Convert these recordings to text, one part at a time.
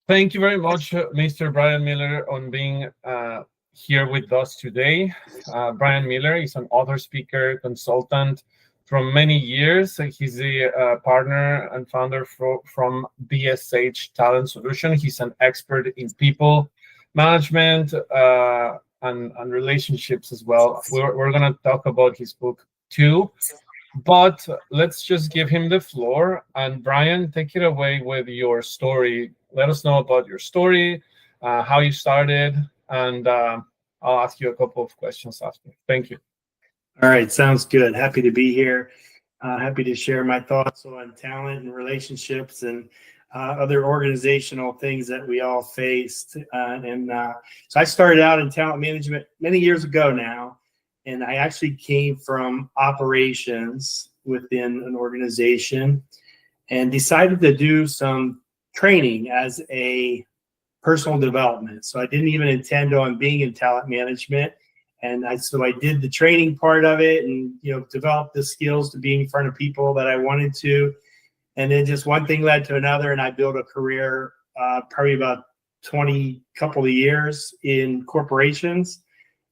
Thank you very much, Mr. Bryan Miller, on being here with us today. Bryan Miller is an author, speaker, consultant from many years. He's the partner and founder from BSH Talent Solutions. He's an expert in people management and relationships as well. We're going to talk about his book too. But let's just give him the floor. And Bryan, take it away with your story. Let us know about your story, how you started, and I'll ask you a couple of questions after. Thank you. All right, sounds good. Happy to be here. Happy to share my thoughts on talent and relationships and other organizational things that we all faced. So I started out in talent management many years ago now. And I actually came from operations within an organization and decided to do some training as a personal development. So I didn't even intend on being in talent management. So I did the training part of it and, developed the skills to be in front of people that I wanted to. And then just one thing led to another. And I built a career, probably about couple of years in corporations.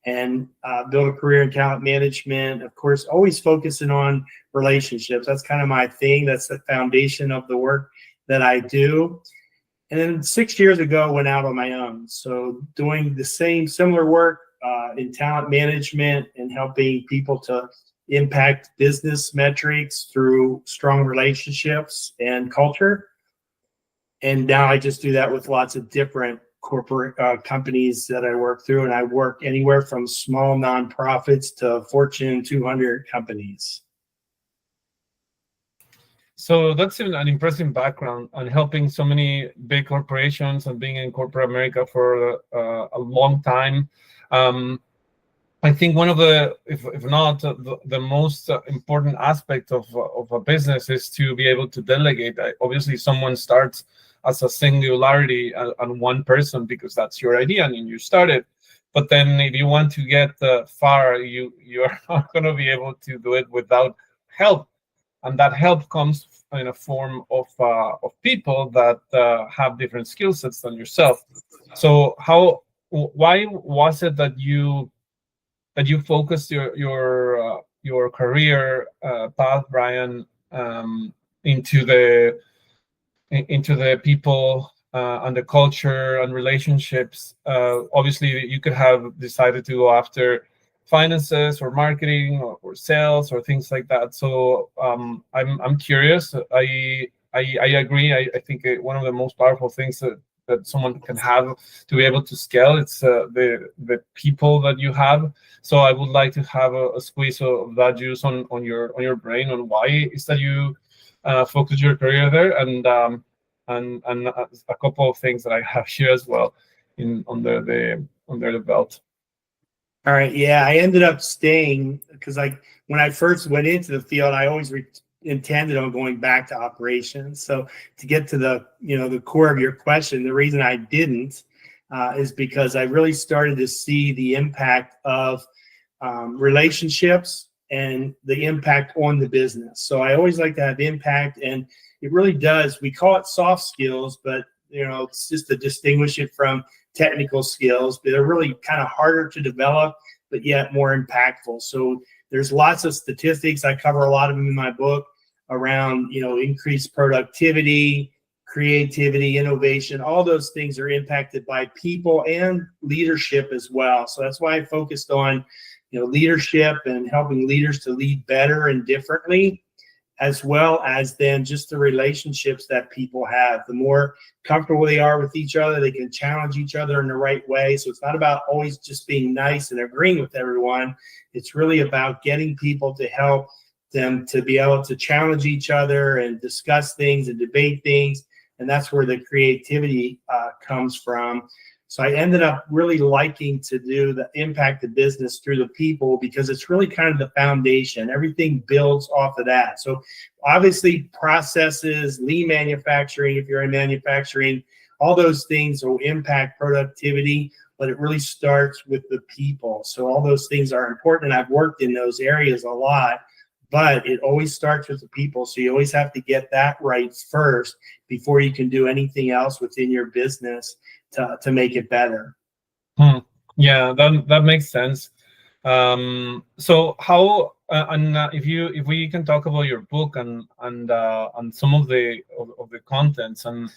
And build a career in talent management, of course, always focusing on relationships. That's kind of my thing. That's the foundation of the work that I do. And then 6 years ago, went out on my own. So doing the similar work in talent management and helping people to impact business metrics through strong relationships and culture. And now I just do that with lots of different corporate companies that I work through, and I work anywhere from small nonprofits to Fortune 200 companies. So that's an impressive background on helping so many big corporations and being in corporate America for a long time. I think one of the, if not the most important aspect of a business is to be able to delegate. Obviously, someone starts as a singularity on one person because that's your idea and you started. But then if you want to get far, you are not going to be able to do it without help. And that help comes in a form of people that have different skill sets than yourself. So why was it that you focused your career path, Bryan, into the people and the culture and relationships? Obviously, you could have decided to go after finances or marketing or sales or things like that. So I'm curious. I agree. I think one of the most powerful things that someone can have to be able to scale, it's the people that you have. So I would like to have a squeeze of that juice on your brain on why is that you focus your career there, and a couple of things that I have here as well under the belt. All right, yeah, I ended up staying because when I first went into the field, I always intended on going back to operations. So to get to the core of your question, the reason I didn't is because I really started to see the impact of relationships and the impact on the business. So I always like to have impact, and it really does. We call it soft skills, but it's just to distinguish it from technical skills. But they're really kind of harder to develop, but yet more impactful. So there's lots of statistics. I cover a lot of them in my book around increased productivity, creativity, innovation. All those things are impacted by people and leadership as well. So that's why I focused on leadership and helping leaders to lead better and differently, as well as then just the relationships that people have. The more comfortable they are with each other, they can challenge each other in the right way. So it's not about always just being nice and agreeing with everyone. It's really about getting people to help them to be able to challenge each other and discuss things and debate things. And that's where the creativity comes from. So I ended up really liking to do the impact of business through the people, because it's really kind of the foundation. Everything builds off of that. So obviously processes, lean manufacturing, if you're in manufacturing, all those things will impact productivity, but it really starts with the people. So all those things are important, and I've worked in those areas a lot. but it always starts with the people. So you always have to get that right first before you can do anything else within your business to make it better. Yeah, that makes sense. So how and if we can talk about your book and some of the contents, and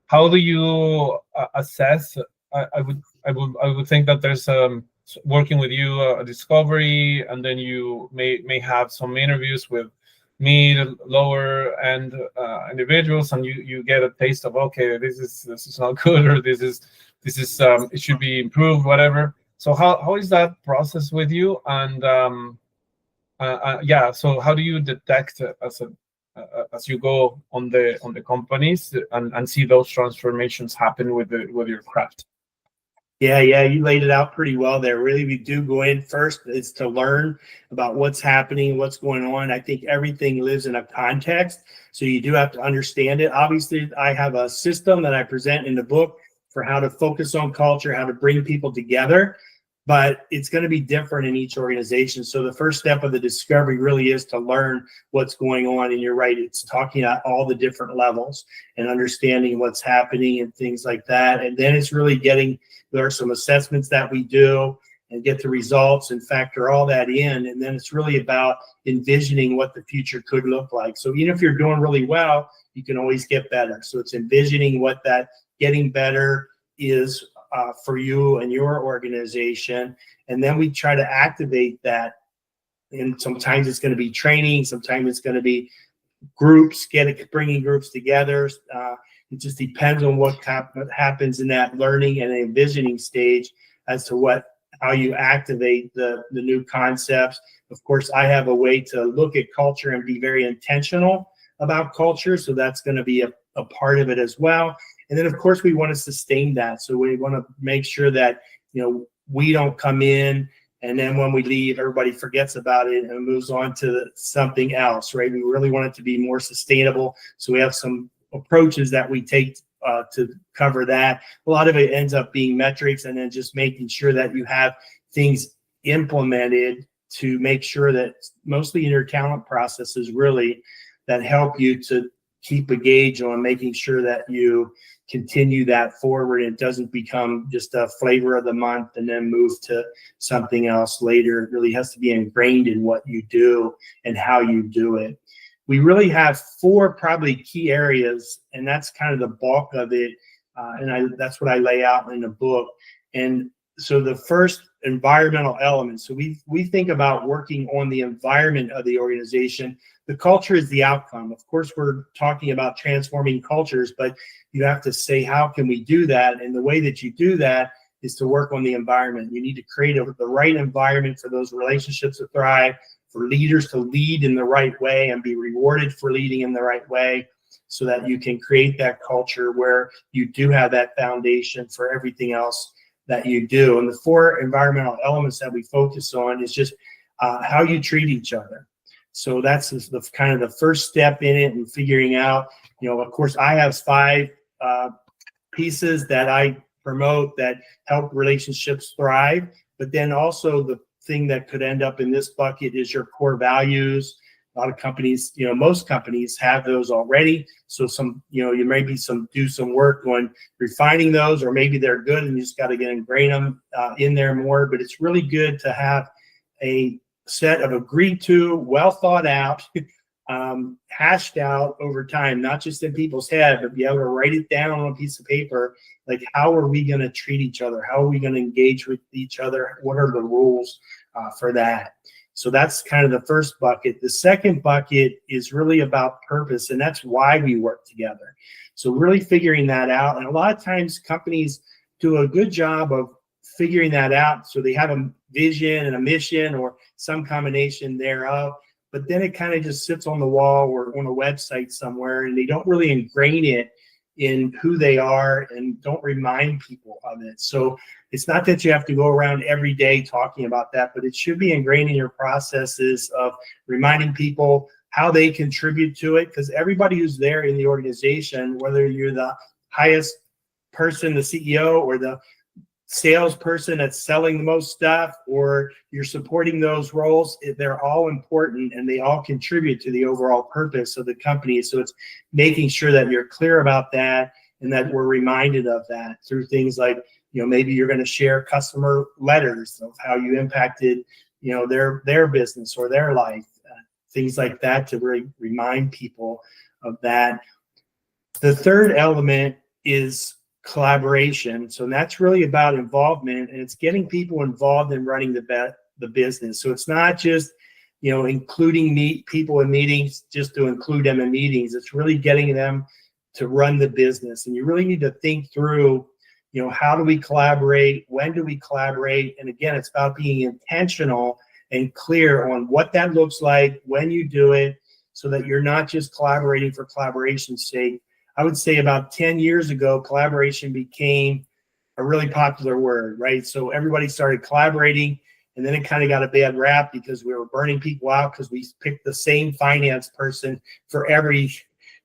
how do you assess? I would think that there's working with you a discovery, and then you may have some interviews with mid lower end individuals, and you get a taste of, okay, this is not good, or this is it should be improved, whatever. So how is that process with you? And yeah, so how do you detect as you go on the companies and see those transformations happen with your craft? Yeah, you laid it out pretty well there. Really, we do go in first is to learn about what's happening, what's going on. I think everything lives in a context, so you do have to understand it. Obviously, I have a system that I present in the book for how to focus on culture, how to bring people together, but it's going to be different in each organization. So the first step of the discovery really is to learn what's going on. And you're right, it's talking at all the different levels and understanding what's happening and things like that. And then it's really there are some assessments that we do and get the results and factor all that in. And then it's really about envisioning what the future could look like. So even if you're doing really well, you can always get better. So it's envisioning what that getting better is for you and your organization. And then we try to activate that. And sometimes it's going to be training. Sometimes it's going to be groups, bringing groups together. It just depends on what happens in that learning and envisioning stage as to how you activate the new concepts. Of course, I have a way to look at culture and be very intentional about culture. So that's going to be a part of it as well. And then, of course, we want to sustain that. So we want to make sure that, we don't come in and then when we leave, everybody forgets about it and moves on to something else, right? We really want it to be more sustainable. So we have some approaches that we take to cover that. A lot of it ends up being metrics and then just making sure that you have things implemented to make sure that mostly in your talent processes really that help you to keep a gauge on making sure that you continue that forward and it doesn't become just a flavor of the month and then move to something else later. It really has to be ingrained in what you do and how you do it. We really have 4 probably key areas, and that's kind of the bulk of it. That's what I lay out in the book. And so the first, environmental elements. So we think about working on the environment of the organization. The culture is the outcome. Of course, we're talking about transforming cultures, but you have to say, how can we do that? And the way that you do that is to work on the environment. You need to create the right environment for those relationships to thrive, for leaders to lead in the right way and be rewarded for leading in the right way, so that you can create that culture where you do have that foundation for everything else that you do. And the 4 environmental elements that we focus on is just how you treat each other. So that's the kind of the first step in it, and figuring out, of course, I have 5 pieces that I promote that help relationships thrive. But then also the thing that could end up in this bucket is your core values. A lot of companies, most companies have those already. So you maybe do some work on refining those, or maybe they're good and you just got to ingrain them in there more. But it's really good to have a set of agreed to, well thought out, hashed out over time, not just in people's head, but be able to write it down on a piece of paper. Like, how are we going to treat each other? How are we going to engage with each other? What are the rules for that? So that's kind of the first bucket. The second bucket is really about purpose, and that's why we work together. So really figuring that out. And a lot of times companies do a good job of figuring that out. So they have a vision and a mission or some combination thereof, but then it kind of just sits on the wall or on a website somewhere, and they don't really ingrain it in who they are and don't remind people of it. So it's not that you have to go around every day talking about that, but it should be ingrained in your processes of reminding people how they contribute to it, because everybody who's there in the organization, whether you're the highest person, the CEO, or the salesperson that's selling the most stuff, or you're supporting those roles, they're all important and they all contribute to the overall purpose of the company. So it's making sure that you're clear about that and that we're reminded of that through things like, maybe you're going to share customer letters of how you impacted, their business or their life, things like that, to remind people of that. The third element is collaboration. So that's really about involvement, and it's getting people involved in running the business. So it's not just, including people in meetings just to include them in meetings. It's really getting them to run the business. And you really need to think through, how do we collaborate? When do we collaborate? And again, it's about being intentional and clear on what that looks like, when you do it, so that you're not just collaborating for collaboration's sake. I would say about 10 years ago, collaboration became a really popular word, right? So everybody started collaborating, and then it kind of got a bad rap because we were burning people out because we picked the same finance person for every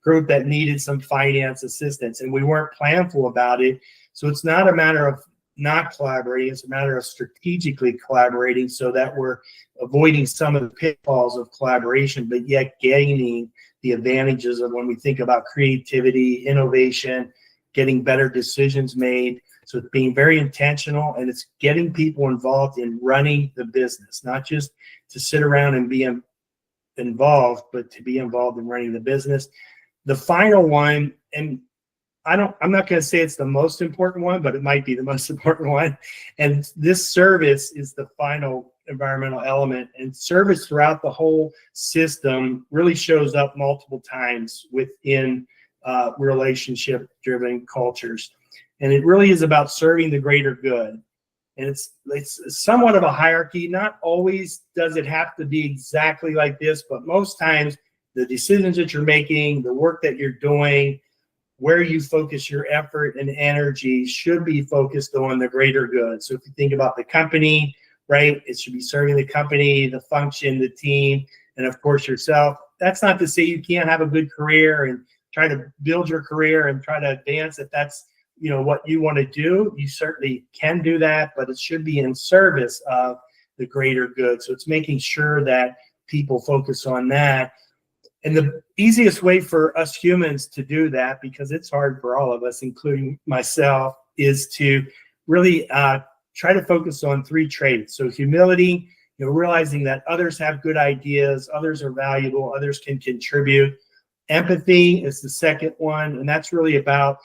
group that needed some finance assistance, and we weren't planful about it. So it's not a matter of not collaborating, it's a matter of strategically collaborating so that we're avoiding some of the pitfalls of collaboration, but yet gaining the advantages of when we think about creativity, innovation, getting better decisions made. So it's being very intentional, and it's getting people involved in running the business, not just to sit around and be involved, but to be involved in running the business. The final one, and I'm not going to say it's the most important one, but it might be the most important one. And this service is the final environmental element. And service throughout the whole system really shows up multiple times within relationship-driven cultures. And it really is about serving the greater good. And it's somewhat of a hierarchy. Not always does it have to be exactly like this, but most times the decisions that you're making, the work that you're doing, where you focus your effort and energy should be focused on the greater good. So if you think about the company, right, it should be serving the company, the function, the team, and of course yourself. That's not to say you can't have a good career and try to build your career and try to advance if that's what you want to do. You certainly can do that, but it should be in service of the greater good. So it's making sure that people focus on that. And the easiest way for us humans to do that, because it's hard for all of us, including myself, is to really try to focus on three traits. So humility, realizing that others have good ideas, others are valuable, others can contribute. Empathy is the second one, and that's really about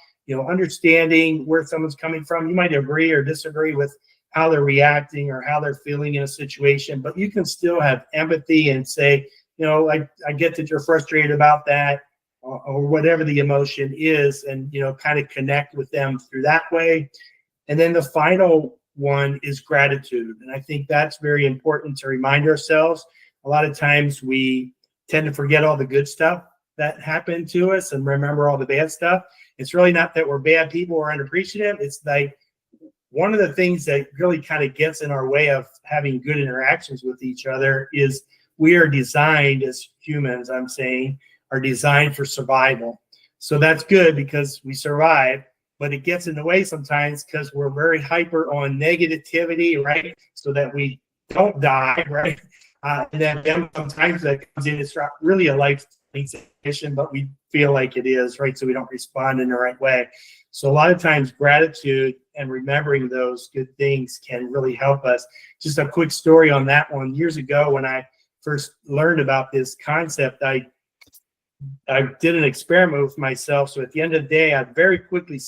understanding where someone's coming from. You might agree or disagree with how they're reacting or how they're feeling in a situation, but you can still have empathy and say, I get that you're frustrated about that, or whatever the emotion is, and kind of connect with them through that way. And then the final one is gratitude, and I think that's very important to remind ourselves. A lot of times we tend to forget all the good stuff that happened to us and remember all the bad stuff. It's really not that we're bad people or unappreciative. It's like one of the things that really kind of gets in our way of having good interactions with each other is we are designed as humans, are designed for survival. So that's good because we survive, but it gets in the way sometimes because we're very hyper on negativity, right? So that we don't die, right? And then sometimes that comes in, it's not really a life situation, but we feel like it is, right? So we don't respond in the right way. So a lot of times gratitude and remembering those good things can really help us. Just a quick story on that one. Years ago, when I first learned about this concept, I did an experiment with myself. So at the end of the day, I'd very quickly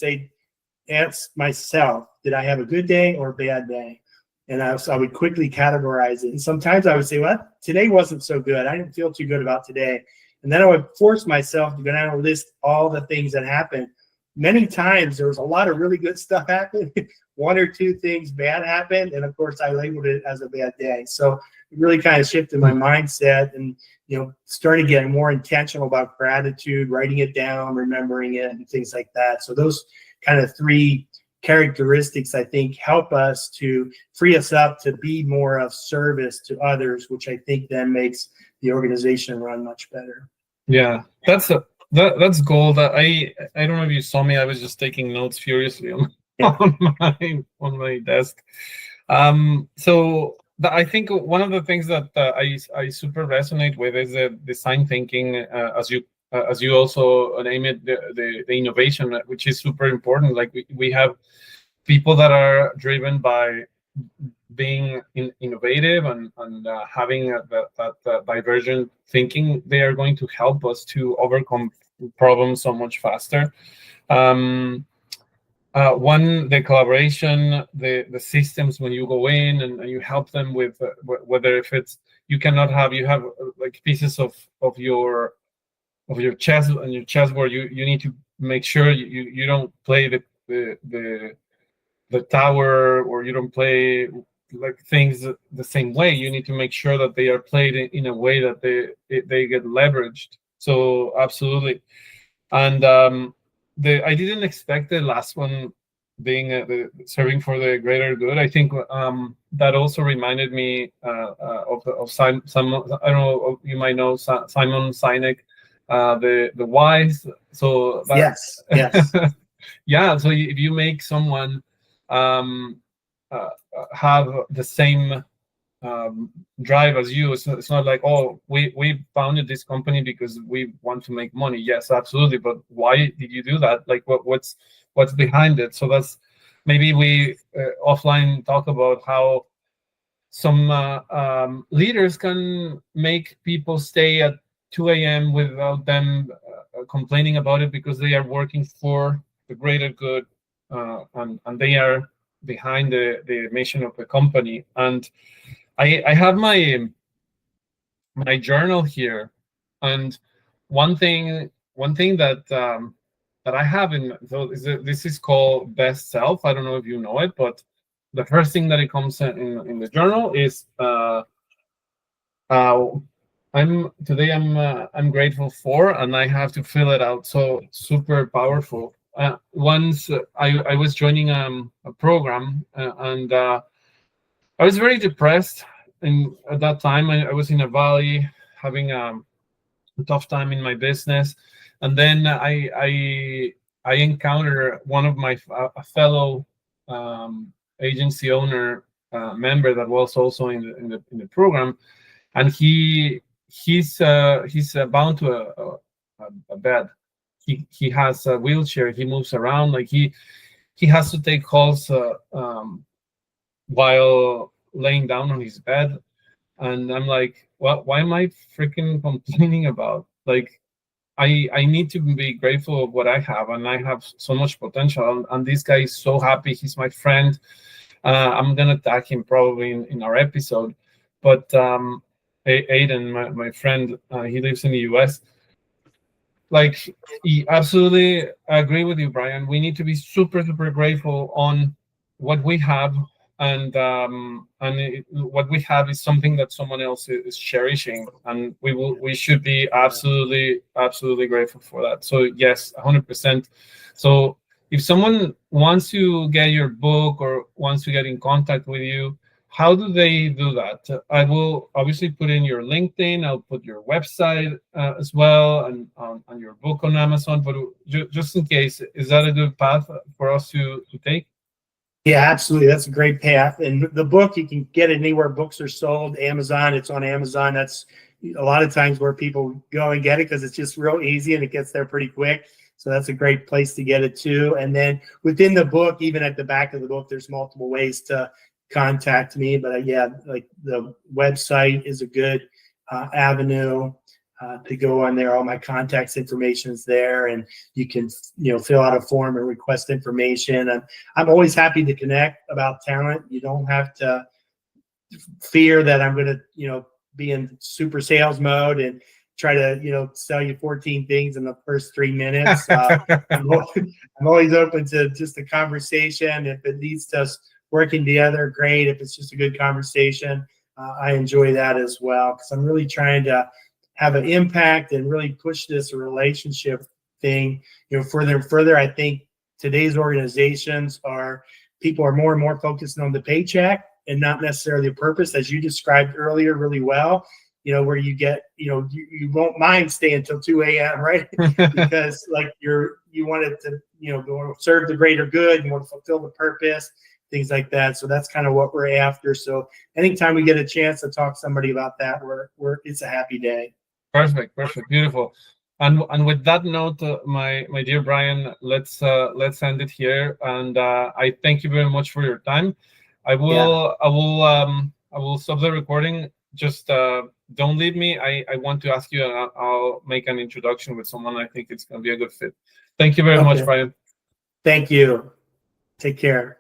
ask myself, did I have a good day or a bad day? And I would quickly categorize it. And sometimes I would say, well, today wasn't so good. I didn't feel too good about today. And then I would force myself to go down and list all the things that happened. Many times there was a lot of really good stuff happened. One or two things bad happened. And of course I labeled it as a bad day. So it really kind of shifted my mindset and, started getting more intentional about gratitude, writing it down, remembering it, and things like that. So those kind of three characteristics, I think, help us to free us up to be more of service to others, which I think then makes the organization run much better. Yeah, that's gold. I don't know if you saw me. I was just taking notes furiously Yeah. on my desk. So I think one of the things that I super resonate with is the design thinking, as you also name it, the innovation, which is super important. Like we have people that are driven by being innovative and having that divergent thinking. They are going to help us to overcome problems so much faster. Um, One, the collaboration, the systems when you go in and you help them with whether if it's you have like pieces of your chess and your chessboard. You need to make sure you don't play the tower, or you don't play like things the same way. You need to make sure that they are played in a way that they get leveraged. So absolutely. And the I didn't expect the last one being the serving for the greater good. I think that also reminded me of Simon. I don't know, you might know Simon Sinek, the wise. So that Yes. yeah. So if you make someone um, have the same drive as you. It's not like, oh, we founded this company because we want to make money. Yes, absolutely, but why did you do that? Like what's behind it? So that's maybe we offline talk about how some leaders can make people stay at 2 a.m. without them complaining about it, because they are working for the greater good, and they are behind the mission of the company. And I have my journal here, and one thing that I have in, so this is called best self. I don't know if you know it, but the first thing that it comes in the journal is uh, I'm grateful for, and I have to fill it out. So super powerful. Once I was joining a program, and I was very depressed, and at that time I was in a valley, having a tough time in my business, and then I encountered one of my a fellow agency owner member that was also in the program, and he's bound to a bed. He has a wheelchair. He moves around, like he has to take calls while laying down on his bed. And I'm like, well, why am I freaking complaining about? Like, I need to be grateful of what I have, and I have so much potential. And this guy is so happy. He's my friend. I'm gonna tag him probably in our episode. But Aiden, my friend, he lives in the US. Like, absolutely agree with you, Brian. We need to be super super grateful on what we have, and what we have is something that someone else is cherishing, and we should be absolutely grateful for that. So yes, 100%. So if someone wants to get your book or wants to get in contact with you, how do they do that? I will obviously put in your LinkedIn. I'll put your website as well, and your book on Amazon. But just in case, is that a good path for us to take? Yeah, absolutely. That's a great path. And the book, you can get it anywhere books are sold. Amazon, it's on Amazon. That's a lot of times where people go and get it, because it's just real easy and it gets there pretty quick. So that's a great place to get it too. And then within the book, even at the back of the book, there's multiple ways to contact me. But yeah, like the website is a good avenue to go on there. All my contacts information is there, and you can fill out a form and request information. And I'm always happy to connect about talent. You don't have to fear that I'm going to be in super sales mode and try to sell you 14 things in the first 3 minutes. I'm always open to just a conversation. If it leads to us working together, great. If it's just a good conversation, I enjoy that as well, because I'm really trying to have an impact and really push this relationship thing further and further. I think today's organizations people are more and more focused on the paycheck and not necessarily the purpose, as you described earlier really well. where you get, you won't mind staying till 2 a.m., right? Because like you want it to, go serve the greater good, you want to fulfill the purpose, things like that. So that's kind of what we're after. So anytime we get a chance to talk to somebody about that, it's a happy day. Perfect, beautiful. And with that note, my dear Bryan, let's end it here. And I thank you very much for your time. I will stop the recording. Just don't leave me. I want to ask you, and I'll make an introduction with someone I think it's going to be a good fit. Thank you very much, Bryan. Thank you. Take care.